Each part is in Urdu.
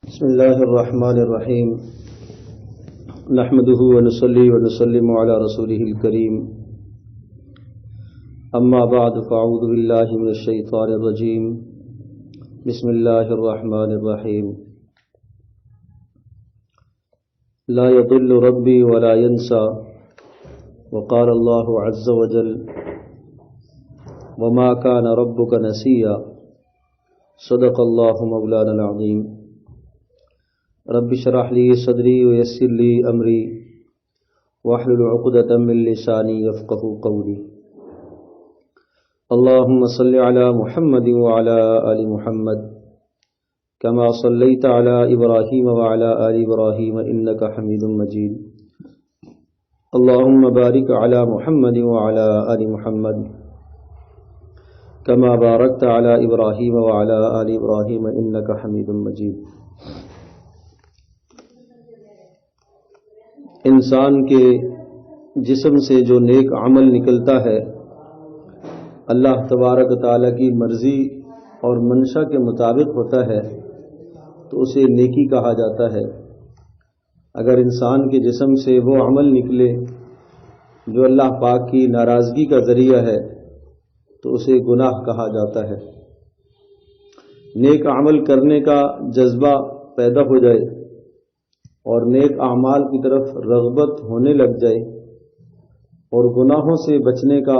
بسم الله الرحمن الرحيم نحمده ونصلي ونسلم على رسوله الكريم أما بعد فأعوذ بالله من الشيطان الرجيم بسم الله الرحمن الرحيم لا يضل ربي ولا ينسى وقال الله عز وجل وما كان ربك نسيا صدق الله مولانا العظيم رب اشرح لي صدري ويسر لي امري واحلل عقدة من لساني يفقهوا قولي اللهم صل على محمد وعلى آل محمد كما صليت على إبراهيم وعلى آل إبراهيم إنك حميد مجيد اللهم بارك على محمد وعلى آل محمد كما باركت على إبراهيم وعلى آل إبراهيم إنك حميد مجيد انسان کے جسم سے جو نیک عمل نکلتا ہے اللہ تبارک تعالیٰ کی مرضی اور منشا کے مطابق ہوتا ہے تو اسے نیکی کہا جاتا ہے۔ اگر انسان کے جسم سے وہ عمل نکلے جو اللہ پاک کی ناراضگی کا ذریعہ ہے تو اسے گناہ کہا جاتا ہے۔ نیک عمل کرنے کا جذبہ پیدا ہو جائے اور نیک اعمال کی طرف رغبت ہونے لگ جائے اور گناہوں سے بچنے کا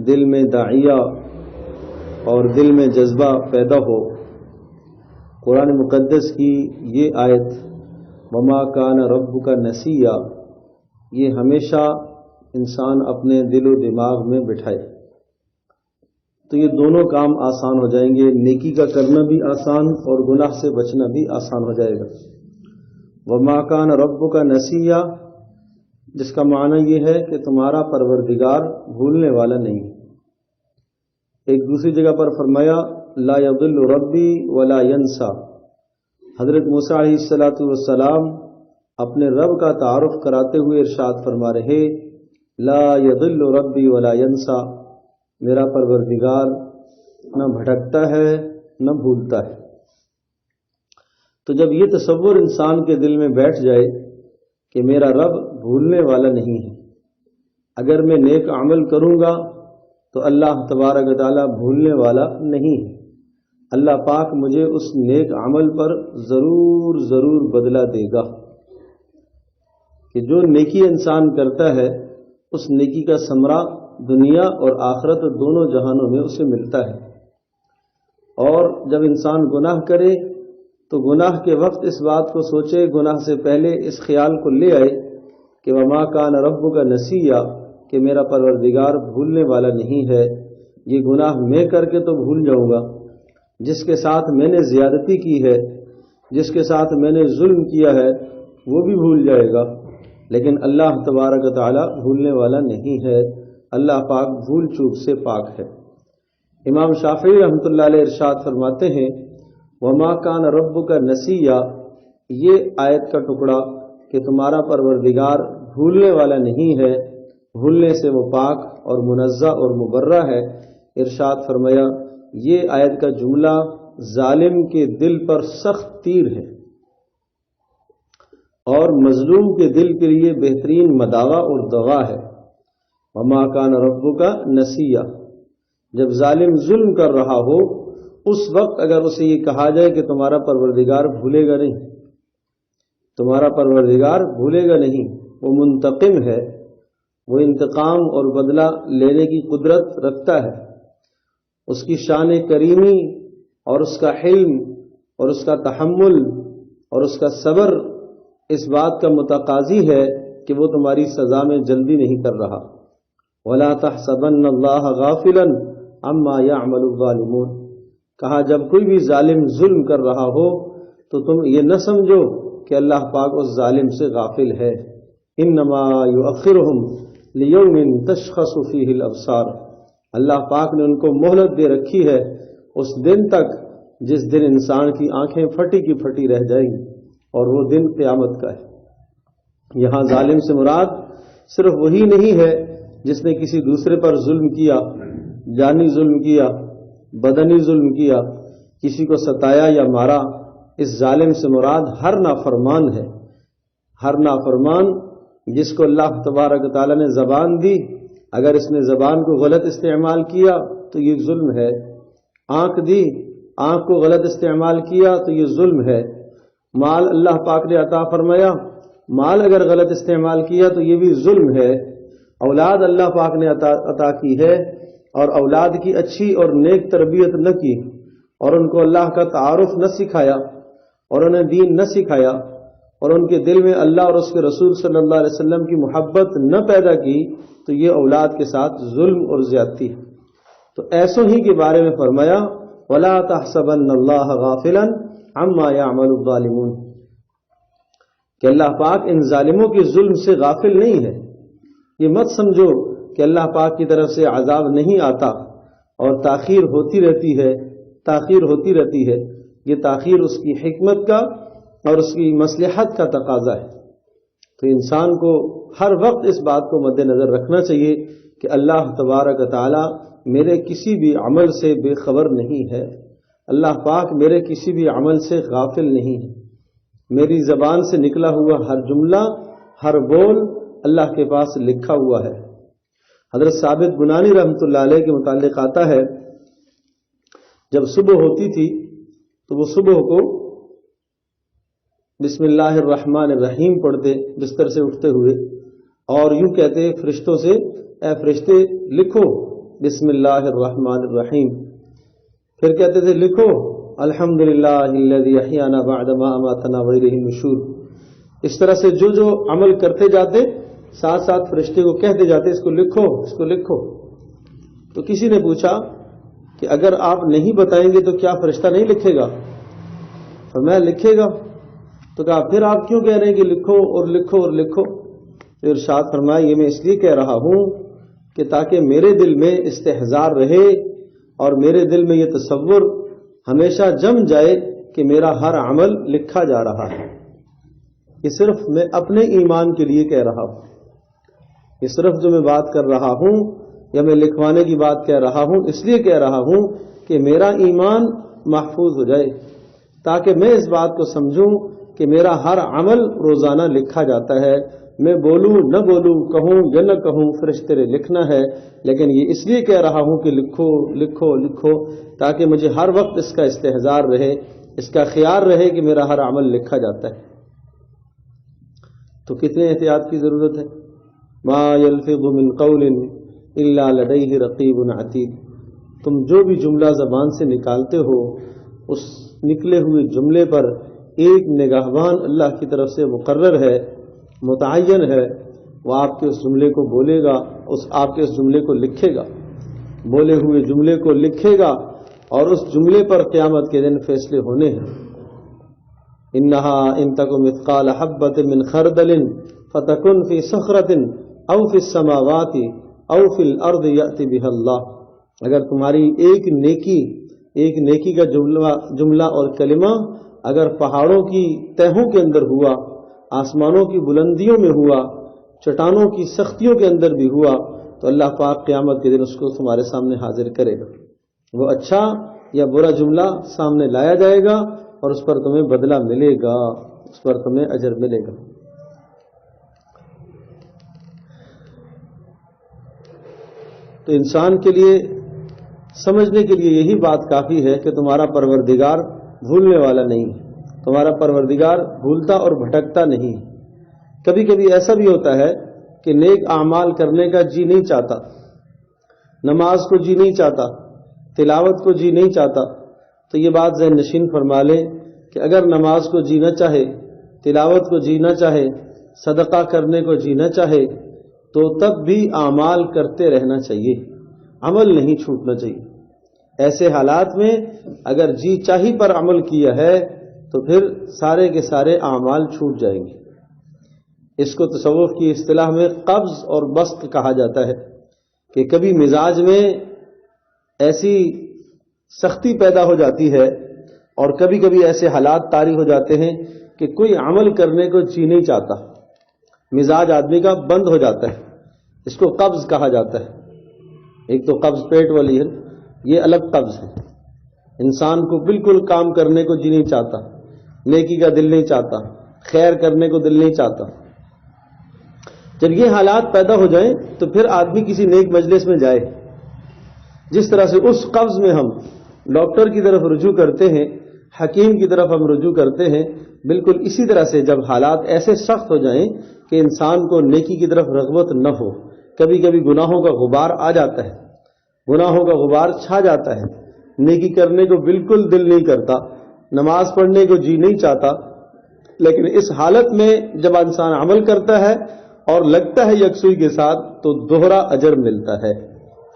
دل میں داعیہ اور دل میں جذبہ پیدا ہو، قرآن مقدس کی یہ آیت وما کان ربک نسیا یہ ہمیشہ انسان اپنے دل و دماغ میں بٹھائے تو یہ دونوں کام آسان ہو جائیں گے، نیکی کا کرنا بھی آسان اور گناہ سے بچنا بھی آسان ہو جائے گا۔ وما کان ربک نسیا جس کا معنی یہ ہے کہ تمہارا پروردگار بھولنے والا نہیں۔ ایک دوسری جگہ پر فرمایا لا یضل ربی ولا ینسا۔ حضرت موسیٰ علیہ السلام اپنے رب کا تعارف کراتے ہوئے ارشاد فرما رہے لا یضل ربی ولا ینسا، میرا پروردگار نہ بھٹکتا ہے نہ بھولتا ہے۔ تو جب یہ تصور انسان کے دل میں بیٹھ جائے کہ میرا رب بھولنے والا نہیں ہے، اگر میں نیک عمل کروں گا تو اللہ تبارک و تعالیٰ بھولنے والا نہیں ہے، اللہ پاک مجھے اس نیک عمل پر ضرور ضرور بدلہ دے گا۔ کہ جو نیکی انسان کرتا ہے اس نیکی کا ثمرہ دنیا اور آخرت دونوں جہانوں میں اسے ملتا ہے۔ اور جب انسان گناہ کرے تو گناہ کے وقت اس بات کو سوچے، گناہ سے پہلے اس خیال کو لے آئے کہ وما کان ربک نسیا کہ میرا پروردگار بھولنے والا نہیں ہے، یہ گناہ میں کر کے تو بھول جاؤں گا، جس کے ساتھ میں نے زیادتی کی ہے، جس کے ساتھ میں نے ظلم کیا ہے وہ بھی بھول جائے گا، لیکن اللہ تبارک و تعالیٰ بھولنے والا نہیں ہے، اللہ پاک بھول چوک سے پاک ہے۔ امام شافعی رحمۃ اللہ علیہ ارشاد فرماتے ہیں وما کان ربک نسیا یہ آیت کا ٹکڑا کہ تمہارا پروردگار بھولنے والا نہیں ہے، بھولنے سے وہ پاک اور منزہ اور مبرہ ہے، ارشاد فرمایا یہ آیت کا جملہ ظالم کے دل پر سخت تیر ہے اور مظلوم کے دل کے لیے بہترین مداوا اور دوا ہے۔ وما کان ربک نسیا جب ظالم ظلم کر رہا ہو اس وقت اگر اسے یہ کہا جائے کہ تمہارا پروردگار بھولے گا نہیں، تمہارا پروردگار بھولے گا نہیں، وہ منتقم ہے، وہ انتقام اور بدلہ لینے کی قدرت رکھتا ہے، اس کی شان کریمی اور اس کا حلم اور اس کا تحمل اور اس کا صبر اس بات کا متقاضی ہے کہ وہ تمہاری سزا میں جلدی نہیں کر رہا۔ وَلَا تَحْسَبَنَّ اللَّهَ غَافِلًا عَمَّا يَعْمَلُ الظَّالِمُونَ کہا جب کوئی بھی ظالم ظلم کر رہا ہو تو تم یہ نہ سمجھو کہ اللہ پاک اس ظالم سے غافل ہے۔ انما یؤخرہم لیوم تشخص فیہ الابصار اللہ پاک نے ان کو مہلت دے رکھی ہے اس دن تک جس دن انسان کی آنکھیں پھٹی کی پھٹی رہ جائیں گی اور وہ دن قیامت کا ہے۔ یہاں ظالم سے مراد صرف وہی نہیں ہے جس نے کسی دوسرے پر ظلم کیا، جانی ظلم کیا، بدنی ظلم کیا، کسی کو ستایا یا مارا، اس ظالم سے مراد ہر نافرمان ہے، ہر نافرمان جس کو اللہ تبارک و تعالیٰ نے زبان دی، اگر اس نے زبان کو غلط استعمال کیا تو یہ ظلم ہے، آنکھ دی، آنکھ کو غلط استعمال کیا تو یہ ظلم ہے، مال اللہ پاک نے عطا فرمایا، مال اگر غلط استعمال کیا تو یہ بھی ظلم ہے، اولاد اللہ پاک نے عطا کی ہے اور اولاد کی اچھی اور نیک تربیت نہ کی اور ان کو اللہ کا تعارف نہ سکھایا اور انہیں دین نہ سکھایا اور ان کے دل میں اللہ اور اس کے رسول صلی اللہ علیہ وسلم کی محبت نہ پیدا کی تو یہ اولاد کے ساتھ ظلم اور زیادتی ہے۔ تو ایسوں ہی کے بارے میں فرمایا وَلَا تَحْسَبَنَّ اللَّهَ غَافِلًا عَمَّا يَعْمَلُ الظَّالِمُونَ کہ اللہ پاک ان ظالموں کے ظلم سے غافل نہیں ہے۔ یہ مت سمجھو کہ اللہ پاک کی طرف سے عذاب نہیں آتا اور تاخیر ہوتی رہتی ہے، یہ تاخیر اس کی حکمت کا اور اس کی مصلحت کا تقاضا ہے۔ تو انسان کو ہر وقت اس بات کو مد نظر رکھنا چاہیے کہ اللہ تبارک و تعالی میرے کسی بھی عمل سے بے خبر نہیں ہے، اللہ پاک میرے کسی بھی عمل سے غافل نہیں ہے، میری زبان سے نکلا ہوا ہر جملہ، ہر بول اللہ کے پاس لکھا ہوا ہے۔ حضرت ثابت بنانی رحمۃ اللہ علیہ کے متعلق آتا ہے جب صبح ہوتی تھی تو وہ صبح کو بسم اللہ الرحمن الرحیم پڑھتے بستر سے اٹھتے ہوئے اور یوں کہتے فرشتوں سے، اے فرشتے لکھو بسم اللہ الرحمن الرحیم، پھر کہتے تھے لکھو الحمدللہ الذی احیانا بعد ما اماتنا والیہ النشور۔ اس طرح سے جو عمل کرتے جاتے ساتھ ساتھ فرشتے کو کہتے جاتے اس کو لکھو، اس کو لکھو۔ تو کسی نے پوچھا کہ اگر آپ نہیں بتائیں گے تو کیا فرشتہ نہیں لکھے گا؟ فرمایا لکھے گا۔ تو کہا پھر آپ کیوں کہہ رہے ہیں کہ لکھو اور لکھو اور لکھو؟ پھر ارشاد فرمایا یہ میں اس لیے کہہ رہا ہوں کہ تاکہ میرے دل میں استحضار رہے اور میرے دل میں یہ تصور ہمیشہ جم جائے کہ میرا ہر عمل لکھا جا رہا ہے۔ یہ صرف میں اپنے ایمان کے لیے کہہ رہا ہوں، یہ صرف جو میں بات کر رہا ہوں یا میں لکھوانے کی بات کہہ رہا ہوں اس لیے کہہ رہا ہوں کہ میرا ایمان محفوظ ہو جائے، تاکہ میں اس بات کو سمجھوں کہ میرا ہر عمل روزانہ لکھا جاتا ہے، میں بولوں نہ بولوں، کہوں یا نہ کہوں، فرشتے نے لکھنا ہے۔ لیکن یہ اس لیے کہہ رہا ہوں کہ لکھو لکھو لکھو تاکہ مجھے ہر وقت اس کا استحضار رہے، اس کا خیال رہے کہ میرا ہر عمل لکھا جاتا ہے۔ تو کتنے احتیاط کی ضرورت ہے؟ ما یلفظ من قول الا لدیہ رقیب عتید، تم جو بھی جملہ زبان سے نکالتے ہو اس نکلے ہوئے جملے پر ایک نگہبان اللہ کی طرف سے مقرر ہے، متعین ہے، وہ آپ کے اس جملے کو بولے گا، آپ کے اس جملے کو لکھے گا، بولے ہوئے جملے کو لکھے گا اور اس جملے پر قیامت کے دن فیصلے ہونے ہیں۔ انہا ان تک مثقال حبۃ من خردل فتکن فی صخرۃ او فی السماوات او فی الارض یأتی بها اللہ، اگر تمہاری ایک نیکی کا جملہ اور کلمہ اگر پہاڑوں کی تہوں کے اندر ہوا، آسمانوں کی بلندیوں میں ہوا، چٹانوں کی سختیوں کے اندر بھی ہوا تو اللہ پاک قیامت کے دن اس کو تمہارے سامنے حاضر کرے گا، وہ اچھا یا برا جملہ سامنے لایا جائے گا اور اس پر تمہیں بدلہ ملے گا، اس پر تمہیں اجر ملے گا۔ تو انسان کے لیے سمجھنے کے لیے یہی بات کافی ہے کہ تمہارا پروردگار بھولنے والا نہیں ہے، تمہارا پروردگار بھولتا اور بھٹکتا نہیں ہے۔ کبھی کبھی ایسا بھی ہوتا ہے کہ نیک اعمال کرنے کا جی نہیں چاہتا، نماز کو جی نہیں چاہتا، تلاوت کو جی نہیں چاہتا، تو یہ بات ذہن نشین فرما لیں کہ اگر نماز کو جینا چاہے، تلاوت کو جینا چاہے، صدقہ کرنے کو جینا چاہے تو تب بھی اعمال کرتے رہنا چاہیے، عمل نہیں چھوٹنا چاہیے۔ ایسے حالات میں اگر جی چاہی پر عمل کیا ہے تو پھر سارے کے سارے اعمال چھوٹ جائیں گے۔ اس کو تصوف کی اصطلاح میں قبض اور بسط کہا جاتا ہے کہ کبھی مزاج میں ایسی سختی پیدا ہو جاتی ہے اور کبھی کبھی ایسے حالات طاری ہو جاتے ہیں کہ کوئی عمل کرنے کو جی نہیں چاہتا، مزاج آدمی کا بند ہو جاتا ہے، اس کو قبض کہا جاتا ہے۔ ایک تو قبض پیٹ والی ہے، یہ الگ قبض ہے، انسان کو بالکل کام کرنے کو جی نہیں چاہتا، نیکی کا دل نہیں چاہتا، خیر کرنے کو دل نہیں چاہتا۔ جب یہ حالات پیدا ہو جائیں تو پھر آدمی کسی نیک مجلس میں جائے۔ جس طرح سے اس قبض میں ہم ڈاکٹر کی طرف رجوع کرتے ہیں، حکیم کی طرف ہم رجوع کرتے ہیں، بالکل اسی طرح سے جب حالات ایسے سخت ہو جائیں کہ انسان کو نیکی کی طرف رغبت نہ ہو، کبھی کبھی گناہوں کا غبار آ جاتا ہے، گناہوں کا غبار چھا جاتا ہے، نیکی کرنے کو بالکل دل نہیں کرتا، نماز پڑھنے کو جی نہیں چاہتا، لیکن اس حالت میں جب انسان عمل کرتا ہے اور لگتا ہے یکسوئی کے ساتھ تو دوہرا اجر ملتا ہے۔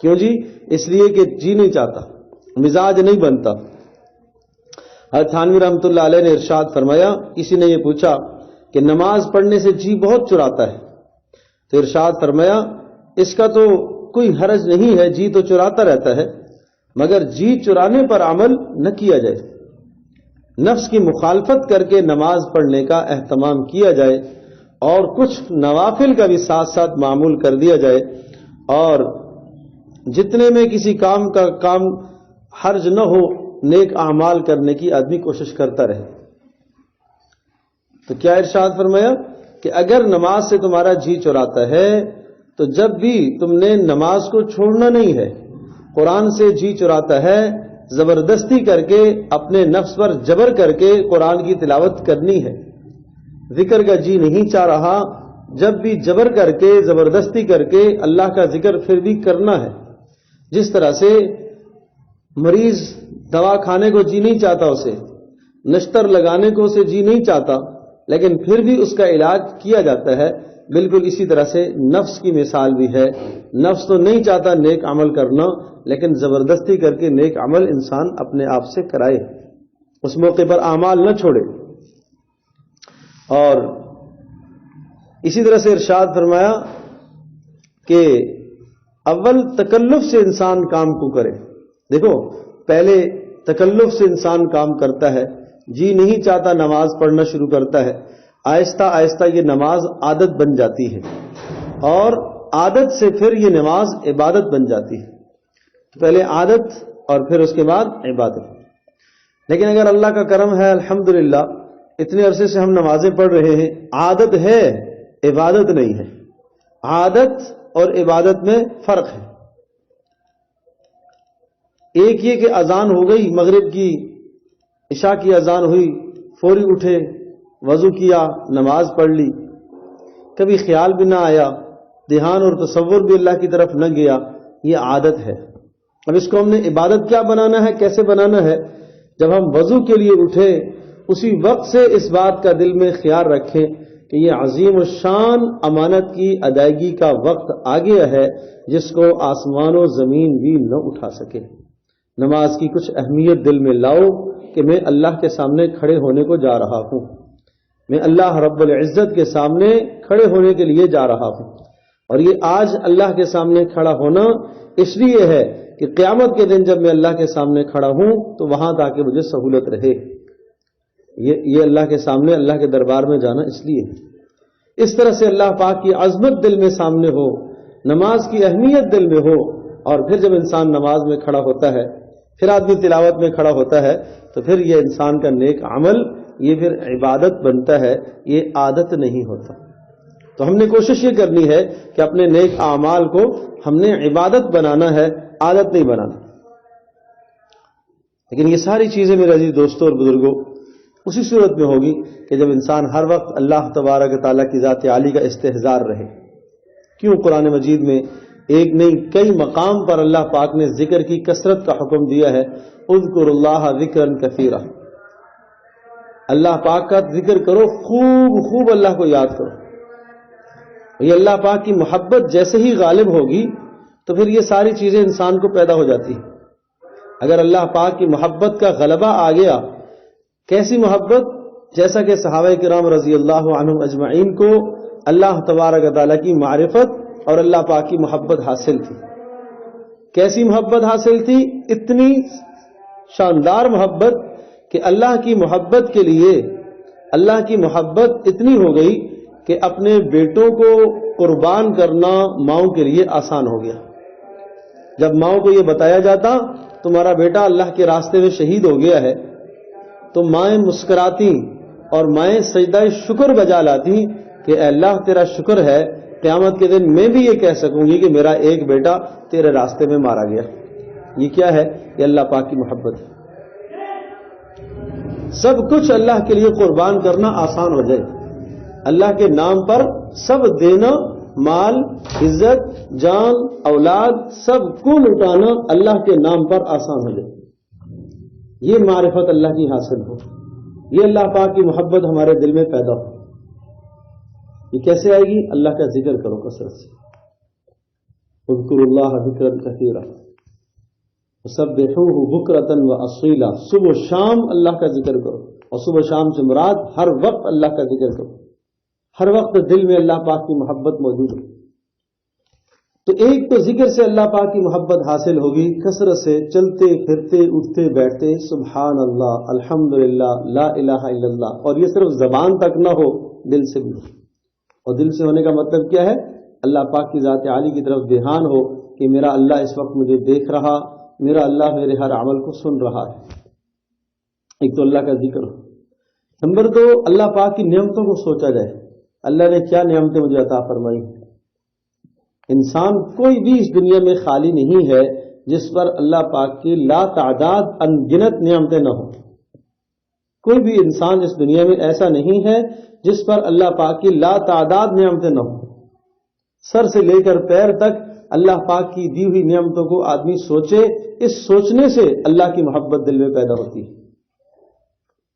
کیوں جی؟ اس لیے کہ جی نہیں چاہتا، مزاج نہیں بنتا۔ حضرت تھانوی رحمۃ اللہ علیہ نے ارشاد فرمایا، کسی نے یہ پوچھا کہ نماز پڑھنے سے جی بہت چراتا ہے، تو ارشاد فرمایا اس کا تو کوئی حرج نہیں ہے، جی تو چراتا رہتا ہے، مگر جی چرانے پر عمل نہ کیا جائے، نفس کی مخالفت کر کے نماز پڑھنے کا اہتمام کیا جائے اور کچھ نوافل کا بھی ساتھ ساتھ معمول کر دیا جائے، اور جتنے میں کسی کام کا کام حرج نہ ہو نیک اعمال کرنے کی آدمی کوشش کرتا رہے۔ تو کیا ارشاد فرمایا کہ اگر نماز سے تمہارا جی چراتا ہے تو جب بھی تم نے نماز کو چھوڑنا نہیں ہے، قرآن سے جی چراتا ہے، زبردستی کر کے اپنے نفس پر جبر کر کے قرآن کی تلاوت کرنی ہے، ذکر کا جی نہیں چاہ رہا، جب بھی جبر کر کے زبردستی کر کے اللہ کا ذکر پھر بھی کرنا ہے۔ جس طرح سے مریض دوا کھانے کو جی نہیں چاہتا، اسے نشتر لگانے کو اسے جی نہیں چاہتا، لیکن پھر بھی اس کا علاج کیا جاتا ہے، بالکل اسی طرح سے نفس کی مثال بھی ہے۔ نفس تو نہیں چاہتا نیک عمل کرنا، لیکن زبردستی کر کے نیک عمل انسان اپنے آپ سے کرائے، اس موقع پر اعمال نہ چھوڑے۔ اور اسی طرح سے ارشاد فرمایا کہ اول تکلف سے انسان کام کو کرے۔ دیکھو، پہلے تکلف سے انسان کام کرتا ہے، جی نہیں چاہتا نماز پڑھنا شروع کرتا ہے، آہستہ آہستہ یہ نماز عادت بن جاتی ہے، اور عادت سے پھر یہ نماز عبادت بن جاتی ہے۔ پہلے عادت اور پھر اس کے بعد عبادت۔ لیکن اگر اللہ کا کرم ہے، الحمدللہ اتنے عرصے سے ہم نمازیں پڑھ رہے ہیں، عادت ہے، عبادت نہیں ہے۔ عادت اور عبادت میں فرق ہے۔ ایک یہ کہ اذان ہو گئی مغرب کی، عشاء کی اذان ہوئی، فوری اٹھے، وضو کیا، نماز پڑھ لی، کبھی خیال بھی نہ آیا، دھیان اور تصور بھی اللہ کی طرف نہ گیا، یہ عادت ہے۔ اب اس کو ہم نے عبادت کیا بنانا ہے، کیسے بنانا ہے؟ جب ہم وضو کے لیے اٹھے اسی وقت سے اس بات کا دل میں خیال رکھیں کہ یہ عظیم الشان امانت کی ادائیگی کا وقت آ گیا ہے، جس کو آسمان و زمین بھی نہ اٹھا سکے۔ نماز کی کچھ اہمیت دل میں لاؤ کہ میں اللہ کے سامنے کھڑے ہونے کو جا رہا ہوں، میں اللہ رب العزت کے سامنے کھڑے ہونے کے لیے جا رہا ہوں۔ اور یہ آج اللہ کے سامنے کھڑا ہونا اس لیے ہے کہ قیامت کے دن جب میں اللہ کے سامنے کھڑا ہوں تو وہاں تاکہ مجھے سہولت رہے۔ یہ اللہ کے سامنے، اللہ کے دربار میں جانا اس لیے ہے۔ اس طرح سے اللہ پاک کی عظمت دل میں سامنے ہو، نماز کی اہمیت دل میں ہو، اور پھر جب انسان نماز میں کھڑا ہوتا ہے، پھر آدمی تلاوت میں کھڑا ہوتا ہے، تو پھر یہ انسان کا نیک عمل، یہ پھر عبادت بنتا ہے، یہ عادت نہیں ہوتا۔ تو ہم نے کوشش یہ کرنی ہے کہ اپنے نیک اعمال کو ہم نے عبادت بنانا ہے، عادت نہیں بنانا۔ لیکن یہ ساری چیزیں میرے عزیز دوستوں اور بزرگوں اسی صورت میں ہوگی کہ جب انسان ہر وقت اللہ تبارک تعالیٰ کی ذات عالی کا استحضار رہے۔ کیوں قرآن مجید میں ایک نہیں کئی مقام پر اللہ پاک نے ذکر کی کثرت کا حکم دیا ہے، اذکروا اللہ ذکرا کثیرا، اللہ پاک کا ذکر کرو، خوب خوب اللہ کو یاد کرو۔ یہ اللہ پاک کی محبت جیسے ہی غالب ہوگی تو پھر یہ ساری چیزیں انسان کو پیدا ہو جاتی ہیں۔ اگر اللہ پاک کی محبت کا غلبہ آ گیا، کیسی محبت؟ جیسا کہ صحابہ کرام رضی اللہ عنہم اجمعین کو اللہ تبارک تعالیٰ کی معرفت اور اللہ پاک کی محبت حاصل تھی۔ کیسی محبت حاصل تھی؟ اتنی شاندار محبت کہ اللہ کی محبت کے لیے اللہ کی محبت اتنی ہو گئی کہ اپنے بیٹوں کو قربان کرنا ماؤں کے لیے آسان ہو گیا۔ جب ماؤں کو یہ بتایا جاتا تمہارا بیٹا اللہ کے راستے میں شہید ہو گیا ہے تو مائیں مسکراتی اور مائیں سجدہ شکر بجا لاتی کہ اے اللہ تیرا شکر ہے، قیامت کے دن میں بھی یہ کہہ سکوں گی کہ میرا ایک بیٹا تیرے راستے میں مارا گیا۔ یہ کیا ہے؟ یہ اللہ پاک کی محبت ہے۔ سب کچھ اللہ کے لیے قربان کرنا آسان ہو جائے، اللہ کے نام پر سب دینا، مال، عزت، جان، اولاد، سب کو لٹانا اللہ کے نام پر آسان ہو جائے، یہ معرفت اللہ کی حاصل ہو، یہ اللہ پاک کی محبت ہمارے دل میں پیدا ہو۔ یہ کیسے آئے گی؟ اللہ کا ذکر کرو کثرت سے، اذکروا اللہ ذکرا کثیرا وسبحوہ بکرۃ واصیلا، صبح و شام اللہ کا ذکر کرو، اور صبح و شام سے مراد ہر وقت اللہ کا ذکر کرو، ہر وقت دل میں اللہ پاک کی محبت موجود ہے۔ تو ایک تو ذکر سے اللہ پاک کی محبت حاصل ہوگی، کثرت سے چلتے پھرتے اٹھتے بیٹھتے سبحان اللہ، الحمدللہ، لا الہ الا اللہ، اور یہ صرف زبان تک نہ ہو، دل سے بھی۔ اور دل سے ہونے کا مطلب کیا ہے؟ اللہ پاک کی ذات عالی کی طرف دھیان ہو کہ میرا اللہ اس وقت مجھے دیکھ رہا، میرا اللہ میرے ہر عمل کو سن رہا ہے۔ ایک تو اللہ کا ذکر ہو۔ نمبر 2، اللہ پاک کی نعمتوں کو سوچا جائے، اللہ نے کیا نعمتیں مجھے عطا فرمائی۔ انسان کوئی بھی اس دنیا میں خالی نہیں ہے جس پر اللہ پاک کی لا تعداد ان گنت نعمتیں نہ ہوں۔ کوئی بھی انسان اس دنیا میں ایسا نہیں ہے جس پر اللہ پاک کی لا تعداد نعمتیں نہ ہوں۔ سر سے لے کر پیر تک اللہ پاک کی دی ہوئی نعمتوں کو آدمی سوچے، اس سوچنے سے اللہ کی محبت دل میں پیدا ہوتی ہے۔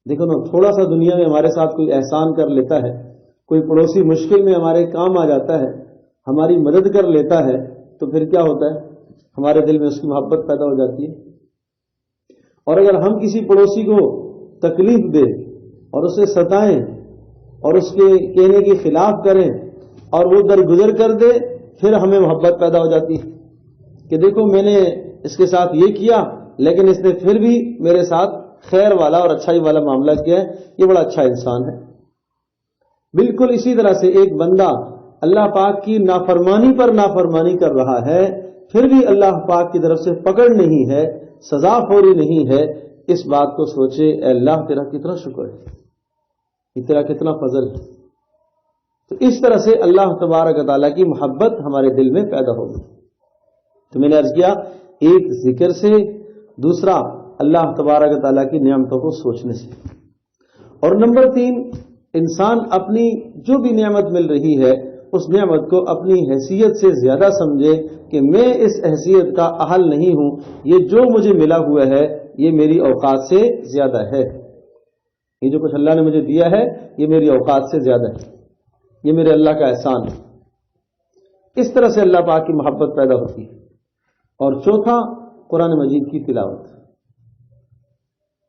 دیکھو نا، تھوڑا سا دنیا میں ہمارے ساتھ کوئی احسان کر لیتا ہے، کوئی پڑوسی مشکل میں ہمارے کام آ جاتا ہے، ہماری مدد کر لیتا ہے، تو پھر کیا ہوتا ہے؟ ہمارے دل میں اس کی محبت پیدا ہو جاتی ہے۔ اور اگر ہم کسی پڑوسی کو تکلیف دیں اور اسے ستائیں اور اس کے کہنے کے خلاف کریں اور وہ درگزر کر دے، پھر ہمیں محبت پیدا ہو جاتی ہے کہ دیکھو میں نے اس کے ساتھ یہ کیا، لیکن اس نے پھر بھی میرے ساتھ خیر والا اور اچھائی والا معاملہ کیا ہے، یہ بڑا اچھا انسان ہے۔ بالکل اسی طرح سے ایک بندہ اللہ پاک کی نافرمانی پر نافرمانی کر رہا ہے، پھر بھی اللہ پاک کی طرف سے پکڑ نہیں ہے، سزا فوری نہیں ہے، اس بات کو سوچے اے اللہ تیرا کتنا شکر ہے، تیرا کتنا فضل ہے۔ تو اس طرح سے اللہ تبارک و تعالیٰ کی محبت ہمارے دل میں پیدا ہوگی۔ تو میں نے عرض کیا، ایک ذکر سے، دوسرا اللہ تبارک و تعالیٰ کی نعمتوں کو سوچنے سے، اور نمبر 3، انسان اپنی جو بھی نعمت مل رہی ہے اس نعمت کو اپنی حیثیت سے زیادہ سمجھے کہ میں اس حیثیت کا اہل نہیں ہوں، یہ جو مجھے ملا ہوا ہے یہ میری اوقات سے زیادہ ہے، یہ جو کچھ اللہ نے مجھے دیا ہے یہ میری اوقات سے زیادہ ہے، یہ میرے اللہ کا احسان ہے۔ اس طرح سے اللہ پاک کی محبت پیدا ہوتی ہے۔ اور چوتھا، قرآن مجید کی تلاوت۔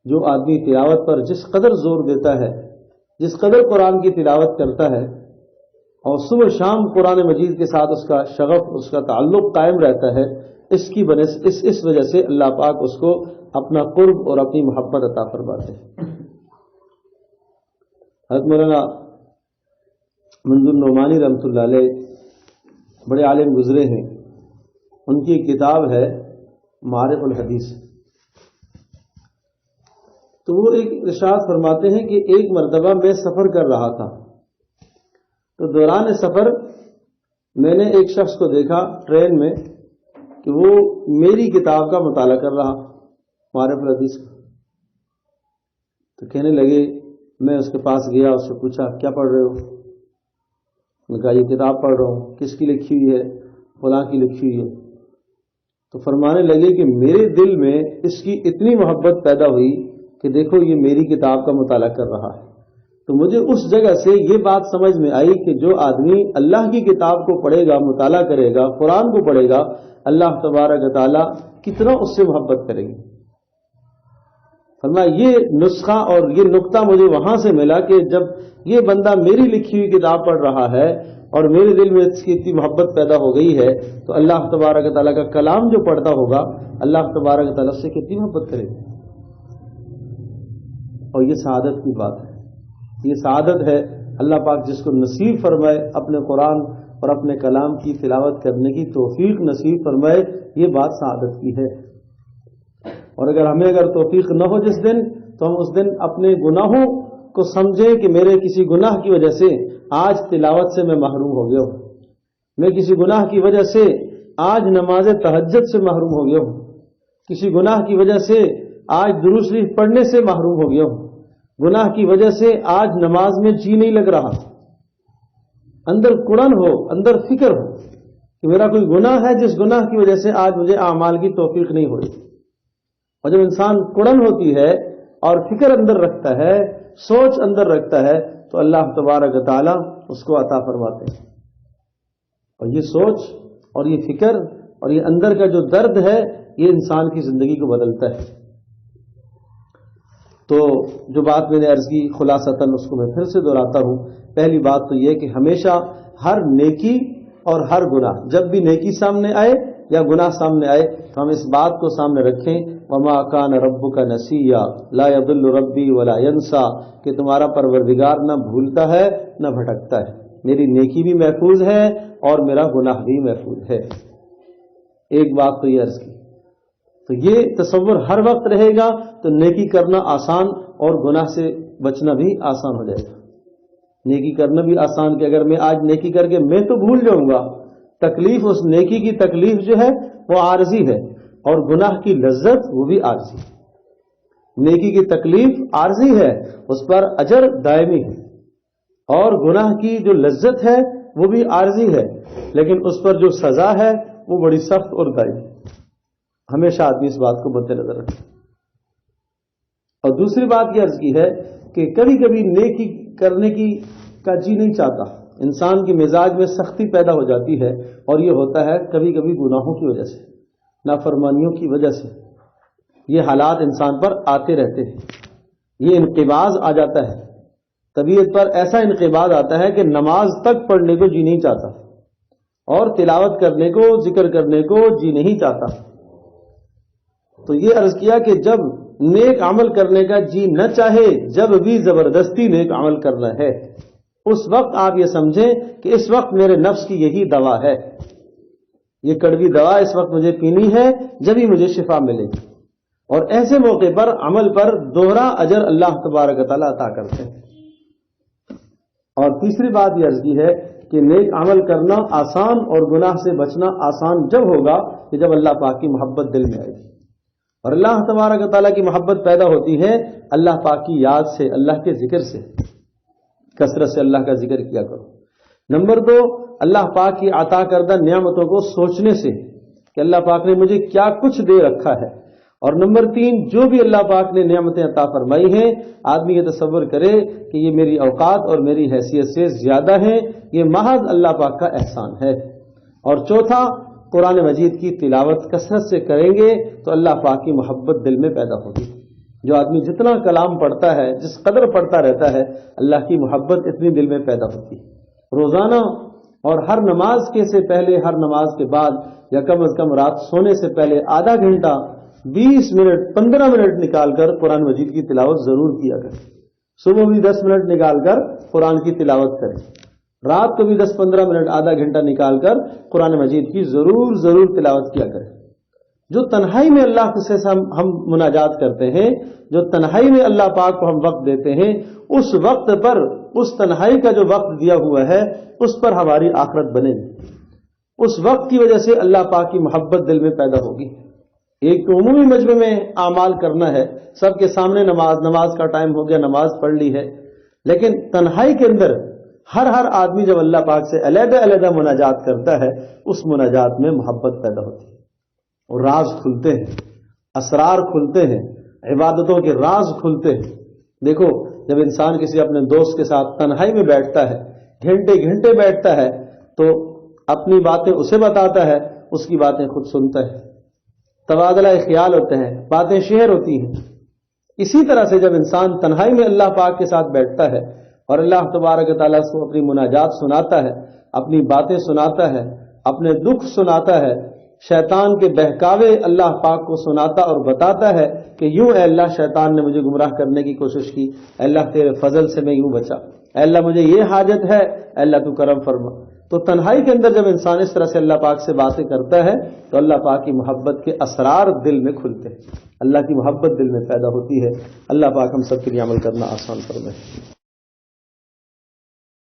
جو آدمی تلاوت پر جس قدر زور دیتا ہے، جس قدر قرآن کی تلاوت کرتا ہے، اور صبح شام قرآن مجید کے ساتھ اس کا شغف، اس کا تعلق قائم رہتا ہے، اس وجہ سے اللہ پاک اس کو اپنا قرب اور اپنی محبت عطا فرماتے ہیں۔ حضرت مولانا منظور نعمانی رحمۃ اللہ علیہ بڑے عالم گزرے ہیں، ان کی کتاب ہے معارف الحدیث۔ تو وہ ایک ارشاد فرماتے ہیں کہ ایک مرتبہ میں سفر کر رہا تھا، تو دوران سفر میں نے ایک شخص کو دیکھا ٹرین میں کہ وہ میری کتاب کا مطالعہ کر رہا، معارف الحدیث کا۔ تو کہنے لگے، میں اس کے پاس گیا، اس سے پوچھا کیا پڑھ رہے ہو؟ نے کہا یہ کتاب پڑھ رہا ہوں۔ کس کی لکھی ہوئی ہے؟ فلاں کی لکھی ہوئی ہے۔ تو فرمانے لگے کہ میرے دل میں اس کی اتنی محبت پیدا ہوئی کہ دیکھو یہ میری کتاب کا مطالعہ کر رہا ہے۔ تو مجھے اس جگہ سے یہ بات سمجھ میں آئی کہ جو آدمی اللہ کی کتاب کو پڑھے گا، مطالعہ کرے گا، قرآن کو پڑھے گا، اللہ تبارک و تعالیٰ کتنا اس سے محبت کرے گی۔ فرمایا یہ نسخہ اور یہ نقطہ مجھے وہاں سے ملا کہ جب یہ بندہ میری لکھی ہوئی کتاب پڑھ رہا ہے اور میرے دل میں اس کی اتنی محبت پیدا ہو گئی ہے، تو اللہ تبارک و تعالیٰ کا کلام جو پڑھتا ہوگا، اللہ تبارک و تعالیٰ سے کتنی محبت کرے گا۔ اور یہ سعادت کی بات ہے، یہ سعادت ہے اللہ پاک جس کو نصیب فرمائے اپنے قرآن اور اپنے کلام کی تلاوت کرنے کی توفیق نصیب فرمائے، یہ بات سعادت کی ہے۔ اور اگر ہمیں توفیق نہ ہو جس دن، تو ہم اس دن اپنے گناہوں کو سمجھیں کہ میرے کسی گناہ کی وجہ سے آج تلاوت سے میں محروم ہو گیا ہوں، میں کسی گناہ کی وجہ سے آج نماز تہجد سے محروم ہو گیا ہوں، کسی گناہ کی وجہ سے آج درود شریف پڑھنے سے محروم ہو گیا ہوں، گناہ کی وجہ سے آج نماز میں جی نہیں لگ رہا، اندر کڑن ہو، اندر فکر ہو کہ میرا کوئی گناہ ہے جس گناہ کی وجہ سے آج مجھے اعمال کی توفیق نہیں ہو رہی۔ اور جب انسان کڑن ہوتی ہے اور فکر اندر رکھتا ہے، سوچ اندر رکھتا ہے، تو اللہ تبارک و تعالی اس کو عطا فرماتے ہیں۔ اور یہ سوچ اور یہ فکر اور یہ اندر کا جو درد ہے، یہ انسان کی زندگی کو بدلتا ہے۔ تو جو بات میں نے عرض کی خلاصتاً اس کو میں پھر سے دہراتا ہوں۔ پہلی بات تو یہ کہ ہمیشہ ہر نیکی اور ہر گناہ، جب بھی نیکی سامنے آئے یا گناہ سامنے آئے تو ہم اس بات کو سامنے رکھیں، وما کان ربک نسیا لا یضل ربی ولا ینسا، کہ تمہارا پروردگار نہ بھولتا ہے نہ بھٹکتا ہے، میری نیکی بھی محفوظ ہے اور میرا گناہ بھی محفوظ ہے۔ ایک بات تو یہ عرض کی، تو یہ تصور ہر وقت رہے گا تو نیکی کرنا آسان اور گناہ سے بچنا بھی آسان ہو جائے گا۔ نیکی کرنا بھی آسان کہ اگر میں آج نیکی کر کے میں تو بھول جاؤں گا، تکلیف اس نیکی کی تکلیف جو ہے وہ عارضی ہے، اور گناہ کی لذت وہ بھی عارضی ہے۔ نیکی کی تکلیف عارضی ہے، اس پر اجر دائمی ہے، اور گناہ کی جو لذت ہے وہ بھی عارضی ہے، لیکن اس پر جو سزا ہے وہ بڑی سخت اور دائمی ہے۔ ہمیشہ آدمی اس بات کو مد نظر رکھے۔ اور دوسری بات یہ عرض کی ہے کہ کبھی کبھی نیکی کرنے کی کا جی نہیں چاہتا، انسان کی مزاج میں سختی پیدا ہو جاتی ہے، اور یہ ہوتا ہے کبھی کبھی گناہوں کی وجہ سے، نافرمانیوں کی وجہ سے۔ یہ حالات انسان پر آتے رہتے ہیں، یہ انقباض آ جاتا ہے، طبیعت پر ایسا انقباض آتا ہے کہ نماز تک پڑھنے کو جی نہیں چاہتا، اور تلاوت کرنے کو، ذکر کرنے کو جی نہیں چاہتا۔ تو یہ عرض کیا کہ جب نیک عمل کرنے کا جی نہ چاہے، جب بھی زبردستی نیک عمل کرنا ہے، اس وقت آپ یہ سمجھیں کہ اس وقت میرے نفس کی یہی دوا ہے، یہ کڑوی دوا اس وقت مجھے پینی ہے، جب ہی مجھے شفا ملے گی۔ اور ایسے موقع پر عمل پر دوہرا اجر اللہ تبارک و تعالیٰ عطا کرتے ہیں۔ اور تیسری بات یہ عرض کی ہے کہ نیک عمل کرنا آسان اور گناہ سے بچنا آسان جب ہوگا کہ جب اللہ پاک کی محبت دل میں آئے گی، اور اللہ تبارک و تعالیٰ کی محبت پیدا ہوتی ہے اللہ پاک کی یاد سے، اللہ کے ذکر سے، کثرت سے اللہ کا ذکر کیا کرو۔ نمبر 2، اللہ پاک کی عطا کردہ نعمتوں کو سوچنے سے کہ اللہ پاک نے مجھے کیا کچھ دے رکھا ہے۔ اور نمبر 3، جو بھی اللہ پاک نے نعمتیں عطا فرمائی ہیں، آدمی یہ تصور کرے کہ یہ میری اوقات اور میری حیثیت سے زیادہ ہیں، یہ محض اللہ پاک کا احسان ہے۔ اور چوتھا، قرآن مجید کی تلاوت کثرت سے کریں گے تو اللہ پاک کی محبت دل میں پیدا ہوگی۔ جو آدمی جتنا کلام پڑھتا ہے، جس قدر پڑھتا رہتا ہے، اللہ کی محبت اتنی دل میں پیدا ہوتی ہے۔ روزانہ اور ہر نماز کے سے پہلے، ہر نماز کے بعد، یا کم از کم رات سونے سے پہلے آدھا گھنٹہ، 20 منٹ، 15 منٹ نکال کر قرآن مجید کی تلاوت ضرور کیا کریں۔ صبح بھی 10 منٹ نکال کر قرآن کی تلاوت کریں، رات کو بھی 10-15 منٹ، آدھا گھنٹہ نکال کر قرآن مجید کی ضرور تلاوت کیا کریں۔ جو تنہائی میں اللہ سے ہم مناجات کرتے ہیں، جو تنہائی میں اللہ پاک کو ہم وقت دیتے ہیں، اس وقت پر، اس تنہائی کا جو وقت دیا ہوا ہے، اس پر ہماری آخرت بنے گی۔ اس وقت کی وجہ سے اللہ پاک کی محبت دل میں پیدا ہوگی۔ ایک تو عمومی مجمع میں اعمال کرنا ہے، سب کے سامنے نماز کا ٹائم ہو گیا، نماز پڑھ لی ہے، لیکن تنہائی کے اندر ہر آدمی جب اللہ پاک سے علیحدہ مناجات کرتا ہے، اس مناجات میں محبت پیدا ہوتی ہے، اور راز کھلتے ہیں، اسرار کھلتے ہیں، عبادتوں کے راز کھلتے ہیں۔ دیکھو، جب انسان کسی اپنے دوست کے ساتھ تنہائی میں بیٹھتا ہے، گھنٹے بیٹھتا ہے، تو اپنی باتیں اسے بتاتا ہے، اس کی باتیں خود سنتا ہے، تبادلہ خیال ہوتے ہیں، باتیں شیئر ہوتی ہیں۔ اسی طرح سے جب انسان تنہائی میں اللہ پاک کے ساتھ بیٹھتا ہے اور اللہ تبارک و تعالیٰ کو اپنی مناجات سناتا ہے، اپنی باتیں سناتا ہے، اپنے دکھ سناتا ہے، شیطان کے بہکاوے اللہ پاک کو سناتا اور بتاتا ہے کہ یوں اے اللہ، شیطان نے مجھے گمراہ کرنے کی کوشش کی، اے اللہ تیرے فضل سے میں یوں بچا، اے اللہ مجھے یہ حاجت ہے، اے اللہ تو کرم فرما، تو تنہائی کے اندر جب انسان اس طرح سے اللہ پاک سے باتیں کرتا ہے تو اللہ پاک کی محبت کے اسرار دل میں کھلتے ہیں، اللہ کی محبت دل میں پیدا ہوتی ہے۔ اللہ پاک ہم سب کے لیے عمل کرنا آسان فرمائے۔